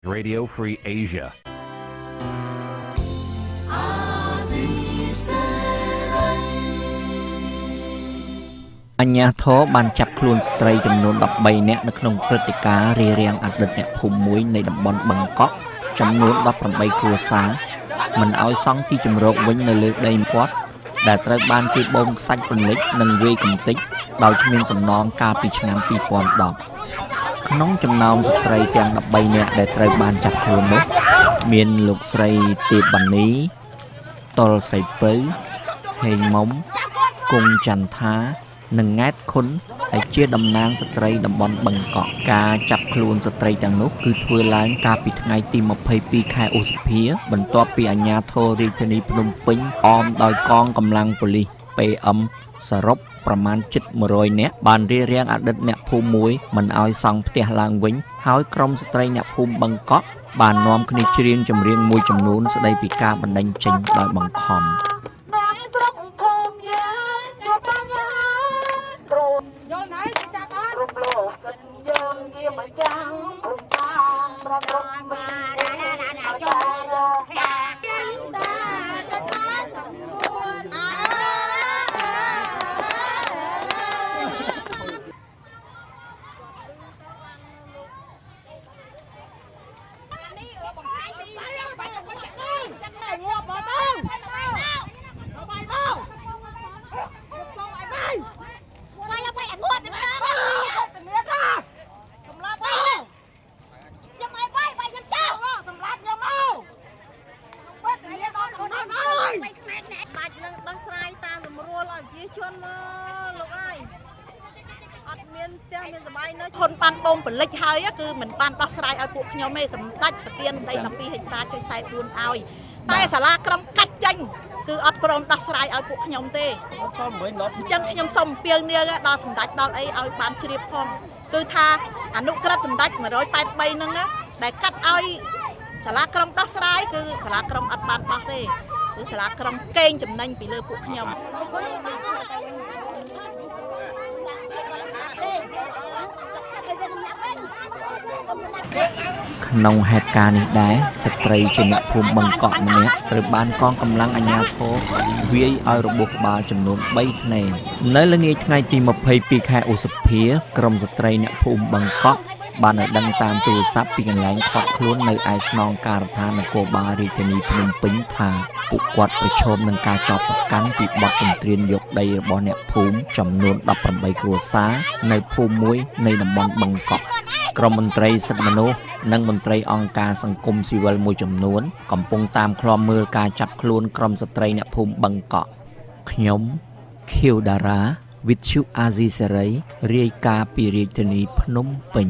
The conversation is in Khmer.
Radio Free Asia អញ្ញាធរបានចាប់ខ្លួនស្ត្រីចំនួន13នាក់នៅក្នុងព្រឹត្តិការណ៍រារាំងអតីតអ្នកភូមិមួយនៃតំបន់បឹងកក់ចំនួន18គ្រួសារមិនឲ្យសង់ទីជម្រកវិញនៅលើដីគាត់ដែលត្រូវបានគេបូមខ្សាច់រំលេចនិងវាយកំទេចដោយគ្មានសំណងកាលពីឆ្នាំ2010ក្នុងចំណោមស្ត្រីទាំង13នាក់ដែលត្រូវបានចាប់ខ្លួននោះមានលោកស្រីទេពបណ្ណីតលស្រីពៅហេងមុំគង់ចន្ទថានិងង៉ែតខុនដែលជាតំណាងស្ត្រីតំបន់បឹងកក់ការចាប់ខ្លួនស្ត្រីទាំងនោះគឺធ្វើឡើងកាលពីថ្ងៃទី22ខែឧសភាបន្ទាប់ពីអាជ្ញាធររាជធានីភ្នំពេញអមដោយកងកម្លាំងប៉ូលីស PM សរុបប្រមាណជិត100នាក់បានរារាំងអតីតអ្នកភូមិមួយមិនឲ្យសង់ផ្ទះឡើងវិញហើយក្រុមស្ត្រីអ្នកភូមិបឹងកក់បាននាំគ្នាច្រៀងចម្រៀងមួយចំនួនស្ដីពីការបណ្តេញចេញដោយបង្ខំคนปันบงเป็นเล็กเฮ้ยคือเหมือนปันต่อสายเอาพวกขยมเมสำตัดเตียนในลำปีเห็นตาจนใส่ปูนเอาแต่สาระกรำกัดจังคืออัดปรมต่อสายเอาพวกขยมเตะจังขยมสมเปียงเนี่ยดอสำตัดดอไอเอาปานเชียบพองคือทาอนุกระสำตัดมา108 ใบนึงนะแต่กัดเอาสาระกรำต่อสายคือสาระกรำอัดปานต่อเตะหรือสาระกรำเก่งจำนันปีเลยพวกขยมក្នុងហេតុការណ៍នេះដែរស្ត្រីជាអ្នកភូមិបឹងកក់ម្នាក់ត្រូវបានកងកម្លាំងអាជ្ញាធរវាយឲ្យរបួសក្បាលចំនួន3ធ្នេរនៅល្ងាចថ្ងៃទី22ខែឧសភាក្រុមស្ត្រីអ្នកភូមិបឹងកក់បានឲ្យដឹងតាមទូរស័ព្ទពីកន្លែងថតខ្លួននៅឯស្នងការដ្ឋាននគរបាលរាជធានីភ្នំពេញថាពួកគាត់ប្រឈមនឹងការចោទប្រកាន់ពីបទទន្ទ្រានយកដីរបស់អ្នកភូមិចំនួន18គ្រួសារនៅភូមិមួយនៃតំបន់បឹងកក់ក្រុមមន្ត្រីសិទ្ធិមនុស្សនិងមន្ត្រីអង្គការសង្គមស៊ីវិលមួយចំនួនកំពុងតាមឃ្លាំមើលការចាប់ខ្លួនក្រុមស្ត្រីអ្នកភូមិបឹងកក់ខ្ញុំខៀវតារាវិទ្យុអាស៊ីសេរីរាយការណ៍ពីរាជធានីភ្នំពេញ